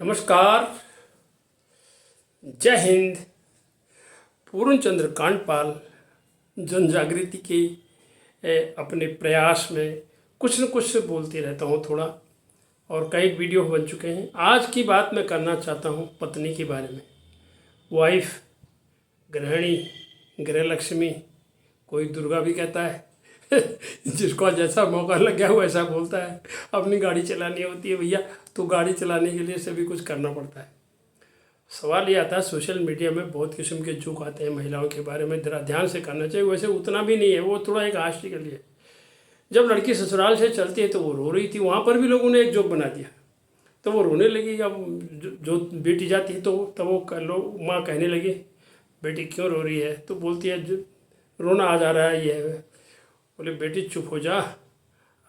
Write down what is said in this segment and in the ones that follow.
नमस्कार। जय हिंद। पूर्ण चंद्र कांडपाल जन जागृति के अपने प्रयास में कुछ न कुछ बोलते रहता हूँ थोड़ा, और कई वीडियो बन चुके हैं। आज की बात मैं करना चाहता हूँ पत्नी के बारे में। वाइफ, गृहिणी, गृहलक्ष्मी, कोई दुर्गा भी कहता है जिसको जैसा मौका लग गया वैसा बोलता है। अपनी गाड़ी चलानी होती है भैया, तो गाड़ी चलाने के लिए सभी कुछ करना पड़ता है। सवाल ये आता है, सोशल मीडिया में बहुत किस्म के जोक आते हैं महिलाओं के बारे में, जरा ध्यान से करना चाहिए। वैसे उतना भी नहीं है, वो थोड़ा एक हास्य के लिए। जब लड़की ससुराल से चलती है तो वो रो रही थी, वहाँ पर भी लोगों ने एक जोक बना दिया तो वो रोने लगी। अब जो बेटी जाती है तो तब वो लोग माँ कहने लगी, बेटी क्यों रो रही है? तो बोलती है रोना आ जा रहा है ये है। बोले बेटी चुप हो जा,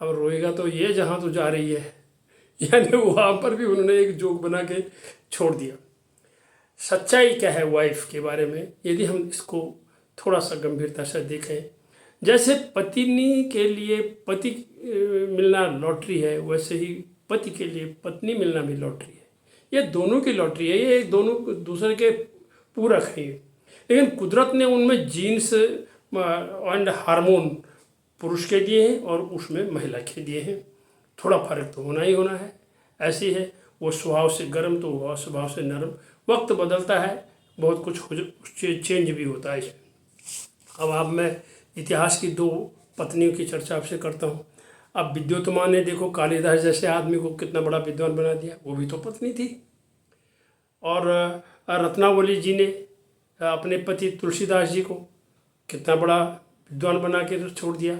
अब रोएगा तो ये जहाँ तो जा रही है। यानी वहाँ पर भी उन्होंने एक जोक बना के छोड़ दिया। सच्चाई क्या है वाइफ के बारे में, यदि हम इसको थोड़ा सा गंभीरता से देखें, जैसे पत्नी के लिए पति मिलना लॉटरी है, वैसे ही पति के लिए पत्नी मिलना भी लॉटरी है। ये दोनों की लॉटरी है, ये दोनों दूसरे के पूरक हैं। लेकिन कुदरत ने उनमें जीन्स एंड हार्मोन पुरुष के दिए हैं और उसमें महिला के दिए हैं। थोड़ा फर्क तो होना ही होना है। ऐसी है, वो स्वभाव से गर्म तो वो स्वभाव से नरम। वक्त बदलता है, बहुत कुछ चेंज भी होता है इसमें। अब आप मैं इतिहास की दो पत्नियों की चर्चा आपसे करता हूँ। अब विद्योतमा ने देखो कालिदास जैसे आदमी को कितना बड़ा विद्वान बना दिया, वो भी तो पत्नी थी। और रत्नावली जी ने अपने पति तुलसीदास जी को कितना बड़ा विद्वान बना के छोड़ दिया।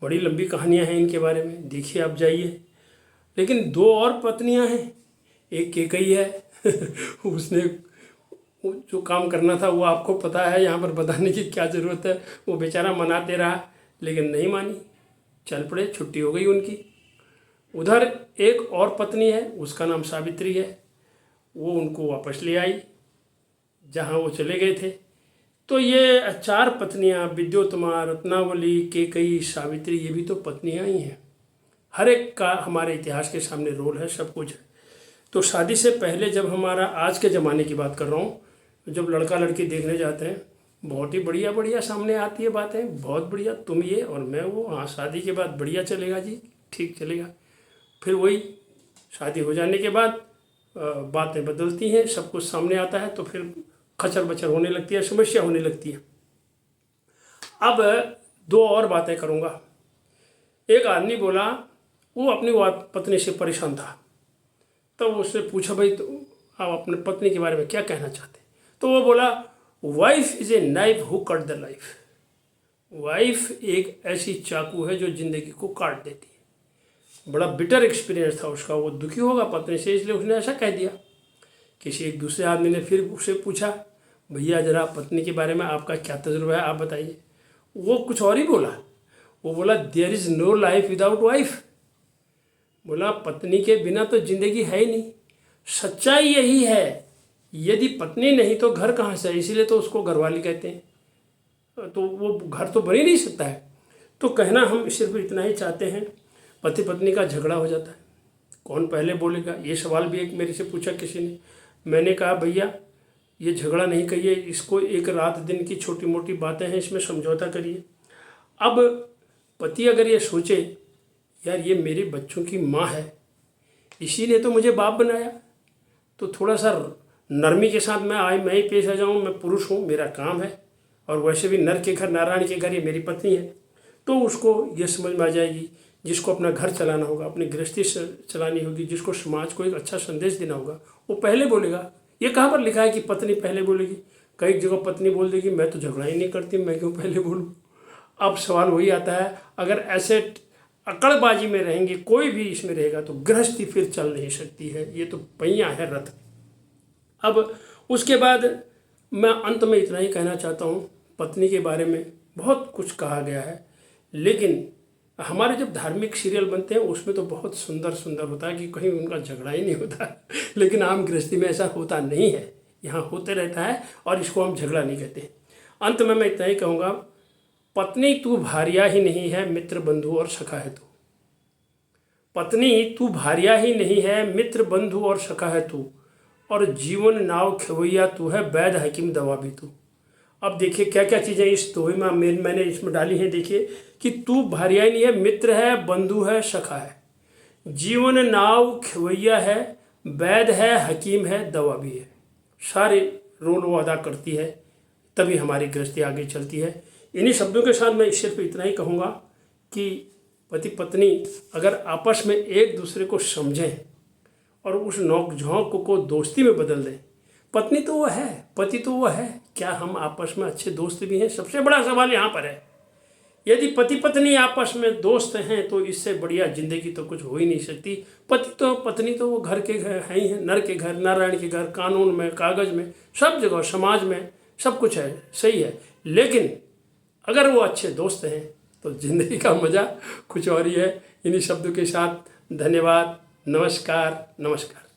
बड़ी लंबी कहानियां हैं इनके बारे में, देखिए आप जाइए। लेकिन दो और पत्नियां हैं, एक केकई है उसने जो काम करना था वो आपको पता है, यहाँ पर बताने की क्या ज़रूरत है। वो बेचारा मनाते रहा लेकिन नहीं मानी, चल पड़े, छुट्टी हो गई उनकी। उधर एक और पत्नी है, उसका नाम सावित्री है। वो उनको वापस ले आई जहाँ वो चले गए थे। तो ये चार पत्नियां, विद्योतमा, रत्नावली, केकई, सावित्री, ये भी तो पत्नियां ही हैं। हर एक का हमारे इतिहास के सामने रोल है, सब कुछ है। तो शादी से पहले जब हमारा आज के ज़माने की बात कर रहा हूँ, जब लड़का लड़की देखने जाते हैं, बहुत ही बढ़िया बढ़िया सामने आती है बातें, बहुत बढ़िया, तुम ये और मैं वो, हाँ शादी के बाद बढ़िया चलेगा जी, ठीक चलेगा। फिर वही शादी हो जाने के बाद बातें बदलती हैं, सब कुछ सामने आता है, तो फिर खचर बचर होने लगती है, समस्या होने लगती है। अब दो और बातें करूँगा। एक आदमी बोला, वो अपनी पत्नी से परेशान था, तो उसने पूछा, भाई तो आप अपने पत्नी के बारे में क्या कहना चाहते? तो वो बोला, wife is a knife who cut the life. Wife एक ऐसी चाकू है जो ज़िंदगी को काट देती है। बड़ा बिटर एक्सपीरियंस था उसका, वो दुखी होगा पत्नी से, इसलिए उसने ऐसा कह दिया। किसी एक दूसरे आदमी ने फिर उससे पूछा, भैया ज़रा पत्नी के बारे में आपका क्या तजुर्बा है, आप बताइए। वो कुछ और ही बोला। वो बोला, there is no life without wife. बोला, पत्नी के बिना तो ज़िंदगी है ही नहीं। सच्चाई यही है, यदि पत्नी नहीं तो घर कहाँ से? इसीलिए तो उसको घरवाली कहते हैं। तो वो घर तो बन ही नहीं सकता है। तो कहना हम सिर्फ इतना ही चाहते हैं, पति पत्नी का झगड़ा हो जाता है, कौन पहले बोलेगा? ये सवाल भी एक मेरे से पूछा किसी ने। मैंने कहा, भैया ये झगड़ा नहीं कहिए, इसको एक रात दिन की छोटी मोटी बातें हैं, इसमें समझौता करिए। अब पति अगर ये सोचे, यार ये मेरे बच्चों की माँ है, इसीलिए तो मुझे बाप बनाया, तो थोड़ा सा नरमी के साथ मैं ही पेश आ जाऊँ, मैं पुरुष हूँ, मेरा काम है, और वैसे भी नर के घर नारायण के घर ये मेरी पत्नी है, तो उसको ये समझ में आ जाएगी। जिसको अपना घर चलाना होगा, अपनी गृहस्थी चलानी होगी, जिसको समाज को एक अच्छा संदेश देना होगा, वो पहले बोलेगा। ये कहाँ पर लिखा है कि पत्नी पहले बोलेगी? कई जगह पत्नी बोल देगी, मैं तो झगड़ा ही नहीं करती, मैं क्यों पहले बोलूँ? अब सवाल वही आता है, अगर ऐसे अकड़बाजी में रहेंगे, कोई भी इसमें रहेगा, तो गृहस्थी फिर चल नहीं सकती है। ये तो पहिया है रथ। अब उसके बाद मैं अंत में इतना ही कहना चाहता हूँ, पत्नी के बारे में बहुत कुछ कहा गया है, लेकिन हमारे जब धार्मिक सीरियल बनते हैं उसमें तो बहुत सुंदर सुंदर होता है कि कहीं उनका झगड़ा ही नहीं होता लेकिन आम गृहस्थी में ऐसा होता नहीं है, यहाँ होते रहता है, और इसको हम झगड़ा नहीं कहते। अंत में मैं इतना ही कहूँगा, पत्नी तू भार्या ही नहीं है, मित्र बंधु और सखा है तू। पत्नी तू भार्या ही नहीं है, मित्र बंधु और सखा है तू। और जीवन नाव खेवैया तू है, वैद हकीम दवा भी तू। अब देखिए क्या क्या चीज़ें इस दोहे में मैंने इसमें डाली हैं। देखिए कि तू भार्या नहीं है, मित्र है, बंधु है, सखा है, जीवन नाव खेवैया है, वैद है, हकीम है, दवा भी है। सारे रोल वो अदा करती है, तभी हमारी गृहस्थी आगे चलती है। इन्हीं शब्दों के साथ मैं सिर्फ इतना ही कहूँगा कि पति पत्नी अगर आपस में एक दूसरे को समझें और उस नोक झोंक को दोस्ती में बदल दें। पत्नी तो वो है, पति तो वो है, क्या हम आपस में अच्छे दोस्त भी हैं? सबसे बड़ा सवाल यहाँ पर है। यदि पति पत्नी आपस में दोस्त हैं तो इससे बढ़िया जिंदगी तो कुछ हो ही नहीं सकती। पति तो पत्नी तो वो घर के घर हैं ही हैं, नर के घर, नारायण के घर, कानून में, कागज में, सब जगह, समाज में सब कुछ है, सही है। लेकिन अगर वो अच्छे दोस्त हैं तो ज़िंदगी का मज़ा कुछ और ही है। इन्हीं शब्दों के साथ धन्यवाद, नमस्कार, नमस्कार।